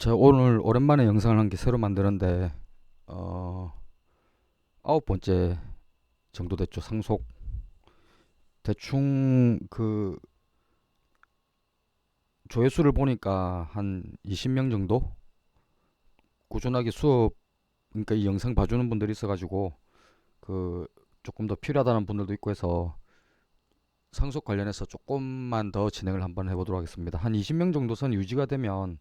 제가 오늘 오랜만에 영상을 한 개 새로 만드는데 9번째 정도 됐죠. 상속 대충 그 조회수를 보니까 한 20명 정도 꾸준하게 수업, 그러니까 이 영상 봐주는 분들이 있어가지고 그 조금 더 필요하다는 분들도 있고 해서 상속 관련해서 조금만 더 진행을 한번 해보도록 하겠습니다. 한 20명 정도 선 유지가 되면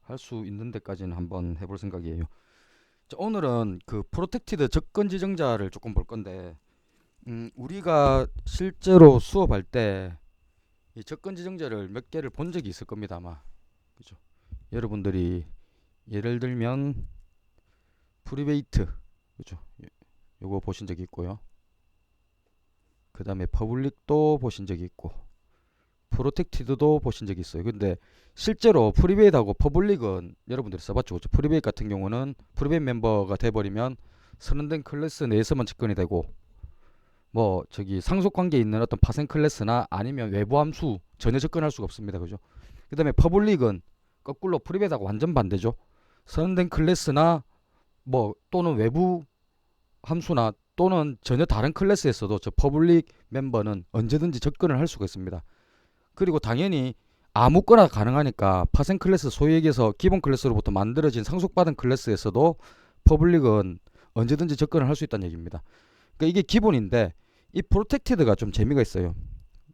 할 수 있는 데까지는 한번 해볼 생각이에요. 자, 오늘은 그 프로텍티드 접근 지정자를 조금 볼 건데, 우리가 실제로 수업할 때 이 접근 지정자를 몇 개를 본 적이 있을 겁니다, 아마. 그죠? 여러분들이 예를 들면 프리베이트, 그죠? 요거 보신 적이 있고요. 그 다음에 퍼블릭도 보신 적이 있고, 프로텍티드도 보신 적이 있어요. 근데 실제로 프리베이트하고 퍼블릭은 여러분들이 써봤죠, 그죠? 프리베이트 같은 경우는 프리베이트 멤버가 돼버리면 선언된 클래스 내에서만 접근이 되고, 뭐 저기 상속 관계에 있는 어떤 파생 클래스나 아니면 외부 함수 전혀 접근할 수가 없습니다, 그죠? 그 다음에 퍼블릭은 거꾸로 프리베이트하고 완전 반대죠. 선언된 클래스나 뭐 또는 외부 함수나 또는 전혀 다른 클래스에서도 저 퍼블릭 멤버는 언제든지 접근을 할 수가 있습니다. 그리고 당연히 아무거나 가능하니까 파생 클래스, 소위 얘기해서 기본 클래스로부터 만들어진 상속받은 클래스에서도 퍼블릭은 언제든지 접근을 할 수 있다는 얘기입니다. 그러니까 이게 기본인데, 이 프로텍티드가 좀 재미가 있어요.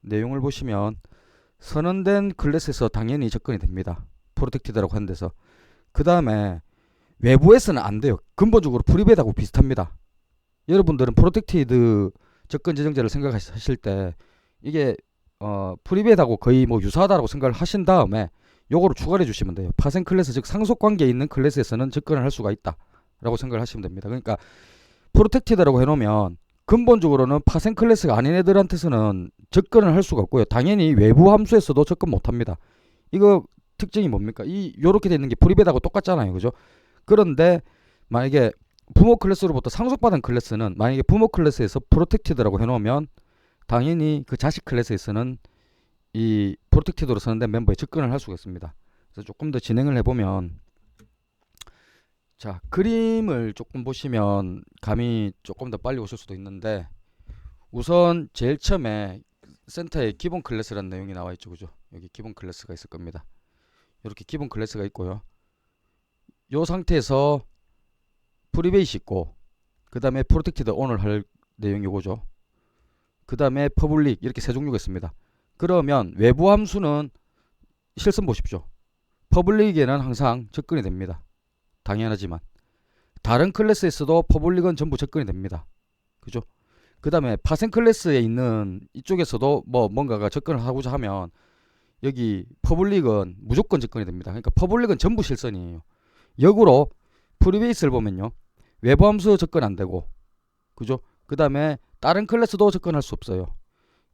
내용을 보시면 선언된 클래스에서 당연히 접근이 됩니다. 프로텍티드라고 하는 데서. 그 다음에 외부에서는 안 돼요. 근본적으로 프리베이트하고 비슷합니다. 여러분들은 프로텍티드 접근 지정자를 생각하실 때 이게 프리베이트하고 거의 뭐 유사하다고 생각을 하신 다음에 요거를 추가해 주시면 돼요. 파생 클래스, 즉 상속 관계에 있는 클래스에서는 접근을 할 수가 있다 라고 생각을 하시면 됩니다. 그러니까 프로텍티드라고 해놓으면 근본적으로는 파생 클래스가 아닌 애들한테서는 접근을 할 수가 없고요. 당연히 외부 함수에서도 접근 못합니다. 이거 특징이 뭡니까? 이 요렇게 돼 있는 게 프리베이트하고 똑같잖아요, 그죠? 그런데 만약에 부모 클래스로부터 상속받은 클래스는, 만약에 부모 클래스에서 프로텍티드라고 해놓으면 당연히 그 자식 클래스에서는 이 프로텍티드로 선언된 멤버에 접근을 할 수가 있습니다. 그래서 조금 더 진행을 해보면, 자, 그림을 조금 보시면 감이 조금 더 빨리 오실 수도 있는데, 우선 제일 처음에 센터에 기본 클래스라는 내용이 나와 있죠, 그죠? 여기 기본 클래스가 있을 겁니다. 이렇게 기본 클래스가 있고요. 이 상태에서 프리베이시 있고, 그 다음에 프로텍티드 오늘 할 내용이 요거죠. 그 다음에 퍼블릭, 이렇게 세 종류가 있습니다. 그러면 외부 함수는 실습 보십시오. 퍼블릭에는 항상 접근이 됩니다. 당연하지만 다른 클래스에서도 퍼블릭은 전부 접근이 됩니다. 그죠? 그 다음에 파생 클래스에 있는 이쪽에서도 뭐 뭔가가 접근을 하고자 하면 여기 퍼블릭은 무조건 접근이 됩니다. 그러니까 퍼블릭은 전부 실선이에요. 역으로 프리베이스를 보면요, 외부 함수 접근 안 되고, 그죠? 그 다음에 다른 클래스도 접근할 수 없어요.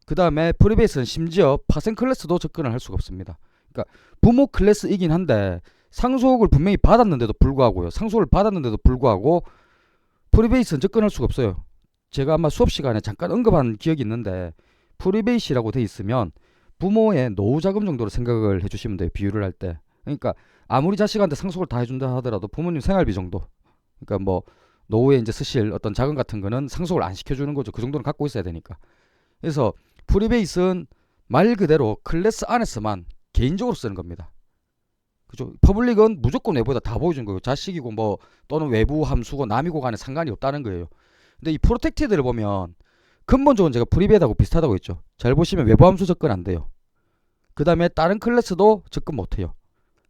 그 다음에 프리베이스는 심지어 파생 클래스도 접근을 할 수가 없습니다. 그러니까 부모 클래스이긴 한데 상속을 분명히 받았는데도 불구하고요. 상속을 받았는데도 불구하고 프리베이스는 접근할 수가 없어요. 제가 아마 수업 시간에 잠깐 언급한 기억이 있는데, 프리베이시라고 돼 있으면 부모의 노후 자금 정도로 생각을 해주시면 돼요. 비유를 할 때. 그러니까 아무리 자식한테 상속을 다 해준다 하더라도 부모님 생활비 정도, 그러니까 뭐 노후에 이제 쓰실 어떤 자금 같은 거는 상속을 안 시켜주는 거죠. 그 정도는 갖고 있어야 되니까. 그래서 프리베이스는 말 그대로 클래스 안에서만 개인적으로 쓰는 겁니다. 그죠? 퍼블릭은 무조건 외부에다 다 보여준 거예요. 자식이고 뭐 또는 외부 함수고 남이고 간에 상관이 없다는 거예요. 근데 이 프로텍티드를 보면 근본적으로 제가 프리베이트하고 비슷하다고 했죠. 잘 보시면 외부 함수 접근 안 돼요. 그 다음에 다른 클래스도 접근 못 해요.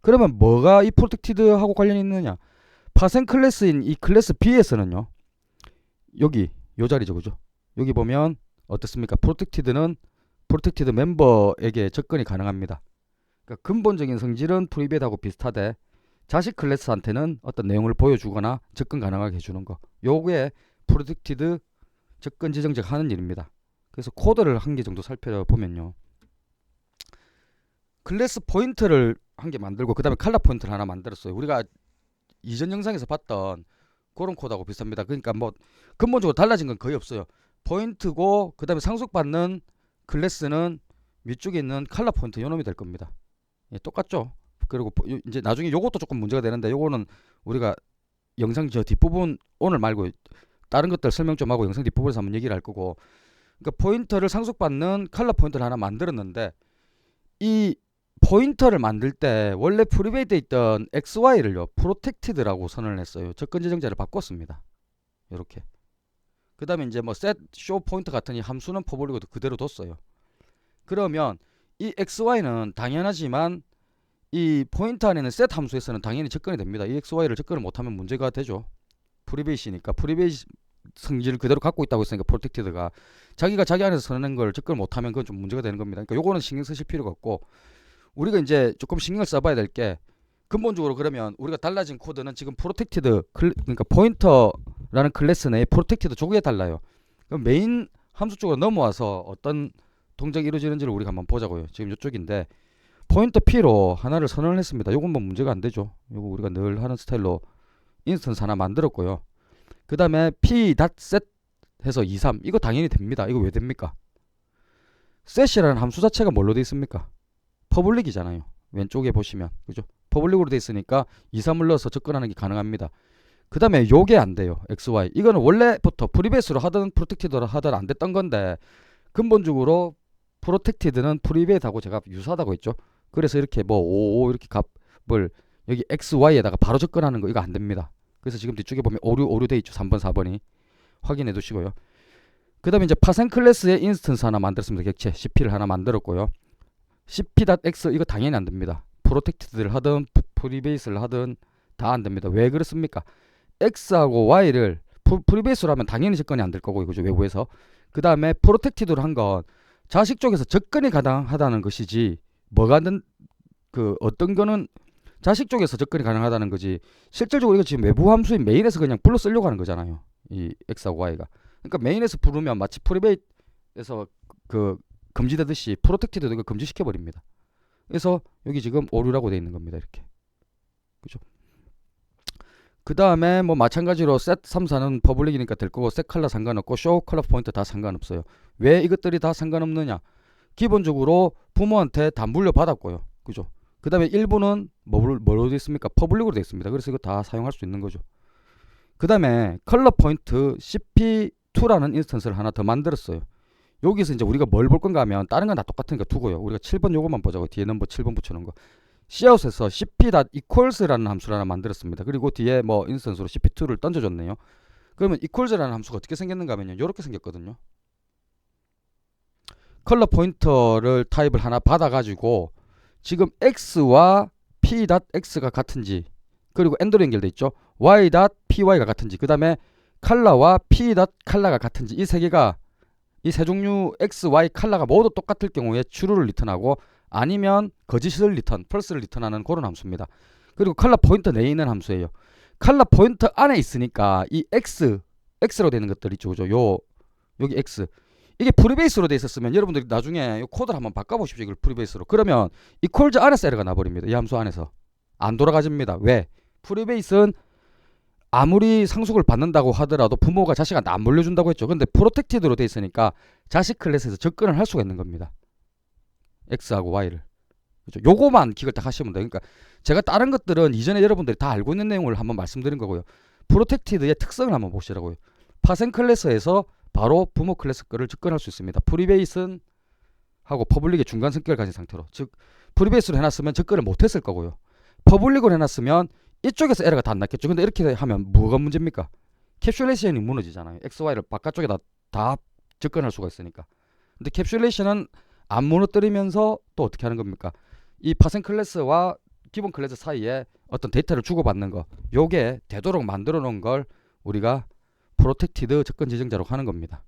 그러면 뭐가 이 프로텍티드하고 관련이 있느냐? 파생 클래스인 이 클래스 B에서는요, 여기 요 자리죠, 그죠? 여기 보면 어떻습니까? 프로텍티드는 프로텍티드 멤버에게 접근이 가능합니다. 그러니까 근본적인 성질은 프리베이트하고 비슷하되 자식 클래스한테는 어떤 내용을 보여주거나 접근 가능하게 해주는 거, 요게 프로텍티드 접근 지정자가 하는 일입니다. 그래서 코드를 한 개 정도 살펴보면요, 클래스 포인트를 한 개 만들고 그 다음에 칼라 포인트를 하나 만들었어요. 우리가 이전 영상에서 봤던 그런 코드하고 비슷합니다. 그러니까 뭐 근본적으로 달라진 건 거의 없어요. 포인트고 그 다음에 상속받는 클래스는 위쪽에 있는 칼라 포인트 요놈이 될 겁니다. 예, 똑같죠? 그리고 이제 나중에 요것도 조금 문제가 되는데 요거는 우리가 영상 저 뒷부분 오늘 말고 다른 것들 설명 좀 하고 영상 뒷부분에서 한번 얘기를 할 거고. 그러니까 포인터를 상속받는 컬러 포인터를 하나 만들었는데 이 포인터를 만들 때 원래 프리베이드에 있던 XY를요 프로텍티드라고 선언을 했어요. 접근 지정자를 바꿨습니다. 이렇게. 그 다음에 이제 뭐 set show 포인터 같은 이 함수는 퍼블릭으로 그대로 뒀어요. 그러면 이 XY는 당연하지만 이 포인터 안에는 set 함수에서는 당연히 접근이 됩니다. 이 XY를 접근을 못하면 문제가 되죠. 프리베이시니까 프리베이시 성질을 그대로 갖고 있다고 했으니까 프로텍티드가 자기가 자기 안에서 선언한 걸 접근을 못하면 그건 좀 문제가 되는 겁니다. 그러니까 요거는 신경 쓰실 필요가 없고 우리가 이제 조금 신경을 써봐야 될 게 근본적으로 그러면 우리가 달라진 코드는 지금 프로텍티드 그러니까 포인터라는 클래스 내에 프로텍티드 쪽에 달라요. 그럼 메인 함수 쪽으로 넘어와서 어떤 동작이 이루어지는지를 우리가 한번 보자고요. 지금 이쪽인데 포인터 P로 하나를 선언을 했습니다. 요건 뭐 문제가 안 되죠. 요거 우리가 늘 하는 스타일로 인스턴스 하나 만들었고요. 그 다음에 p.set 해서 23 이거 당연히 됩니다. 이거 왜 됩니까? set이라는 함수 자체가 뭘로 되어 있습니까? 퍼블릭이잖아요. 왼쪽에 보시면 그죠? 퍼블릭으로 되어 있으니까 23을 넣어서 접근하는 게 가능합니다. 그 다음에 요게 안 돼요. xy 이거는 원래부터 프리베이스로 하든 프로텍티드로 하든 안 됐던 건데 근본적으로 프로텍티드는 프리베이스하고 제가 유사하다고 했죠. 그래서 이렇게 뭐 55 이렇게 값을 여기 xy에다가 바로 접근하는 거 이거 안 됩니다. 그래서 지금 뒤쪽에 보면 오류 오류 돼 있죠. 3번 4번이 확인해 두시고요. 그 다음에 이제 파생 클래스의 인스턴스 하나 만들었습니다. 객체 cp를 하나 만들었고요. cp.x 이거 당연히 안 됩니다. 프로텍티드를 하든 프리베이스를 하든 다 안 됩니다. 왜 그렇습니까? x하고 y를 프리베이스로 하면 당연히 접근이 안 될 거고 그죠? 외부에서. 그 다음에 프로텍티드로 한 건 자식 쪽에서 접근이 가능하다는 것이지 뭐가 그 어떤 거는 자식 쪽에서 접근이 가능하다는 거지 실질적으로 이거 지금 외부 함수인 메인에서 그냥 불러 쓰려고 하는 거잖아요. 이 x하고 y가. 그러니까 메인에서 부르면 마치 프리베이스에서 그 금지되듯이 프로텍티드도 이거 금지시켜 버립니다. 그래서 여기 지금 오류라고 되어 있는 겁니다. 이렇게. 그죠? 그 다음에 뭐 마찬가지로 set 3, 4는 퍼블릭이니까 될 거고 set 컬러 상관없고 show 컬러 포인트 다 상관없어요. 왜 이것들이 다 상관없느냐? 기본적으로 부모한테 다 물려받았고요. 그죠? 그 다음에 일부는 뭐로 되어 있습니까? 퍼블릭으로 되어 있습니다. 그래서 이거 다 사용할 수 있는 거죠. 그 다음에 컬러 포인트 cp2라는 인스턴스를 하나 더 만들었어요. 여기서 이제 우리가 뭘 볼 건가 하면 다른 건 다 똑같으니까 두고요. 우리가 7번 요것만 보자고. 뒤에 넘버 7번 붙여놓은 거. cout에서 cp.equals라는 함수를 하나 만들었습니다. 그리고 뒤에 뭐 인스턴스로 cp2를 던져줬네요. 그러면 equals라는 함수가 어떻게 생겼는가 하면요. 이렇게 생겼거든요. 컬러 포인터를 타입을 하나 받아가지고 지금 x와 p.x가 같은지 그리고 엔드로 연결돼 있죠. y.py가 같은지 그 다음에 컬러와 p.color가 같은지 이 세 개가 이 세 종류 x, y 컬러가 모두 똑같을 경우에 true를 리턴하고 아니면 거짓을 리턴, false를 리턴하는 그런 함수입니다. 그리고 컬러 포인터 내에 있는 함수예요. 컬러 포인터 안에 있으니까 이 x로 되는 것들 있죠. 그죠? 여기 x 이게 프리베이스로 돼 있었으면 여러분들이 나중에 이 코드를 한번 바꿔보십시오. 이걸 프리베이스로. 그러면 equals 안에서 에러가 나버립니다. 이 함수 안에서. 안 돌아가집니다. 왜? 프리베이스는 아무리 상속을 받는다고 하더라도 부모가 자식한테 안 물려준다고 했죠. 근데 프로텍티드로 돼 있으니까 자식 클래스에서 접근을 할 수가 있는 겁니다. x하고 y를. 그죠? 요거만 기억을 딱 하시면 돼요. 그러니까 제가 다른 것들은 이전에 여러분들이 다 알고 있는 내용을 한번 말씀드린 거고요. 프로텍티드의 특성을 한번 보시라고요. 파생 클래스에서 바로 부모 클래스 거를 접근할 수 있습니다. 프리베이스는 하고 퍼블릭의 중간 성격을 가진 상태로. 즉 프리베이스로 해놨으면 접근을 못했을 거고요. 퍼블릭으로 해놨으면 이쪽에서 에러가 다 안 났겠죠. 근데 이렇게 하면 뭐가 문제입니까? 캡슐레이션이 무너지잖아요. XY를 바깥쪽에다 다 접근할 수가 있으니까. 근데 캡슐레이션은 안 무너뜨리면서 또 어떻게 하는 겁니까? 이 파생 클래스와 기본 클래스 사이에 어떤 데이터를 주고받는 거 요게 되도록 만들어 놓은 걸 우리가 프로텍티드 접근 지정자로 하는 겁니다.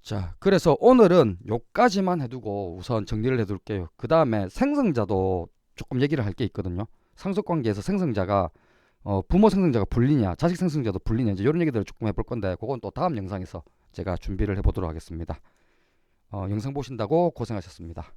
자, 그래서 오늘은 요까지만 해두고 우선 정리를 해둘게요. 그 다음에 생성자도 조금 얘기를 할 게 있거든요. 상속관계에서 생성자가 부모 생성자가 불리냐 자식 생성자도 불리냐 이제 이런 얘기들을 조금 해볼 건데 그건 또 다음 영상에서 제가 준비를 해보도록 하겠습니다. 영상 보신다고 고생하셨습니다.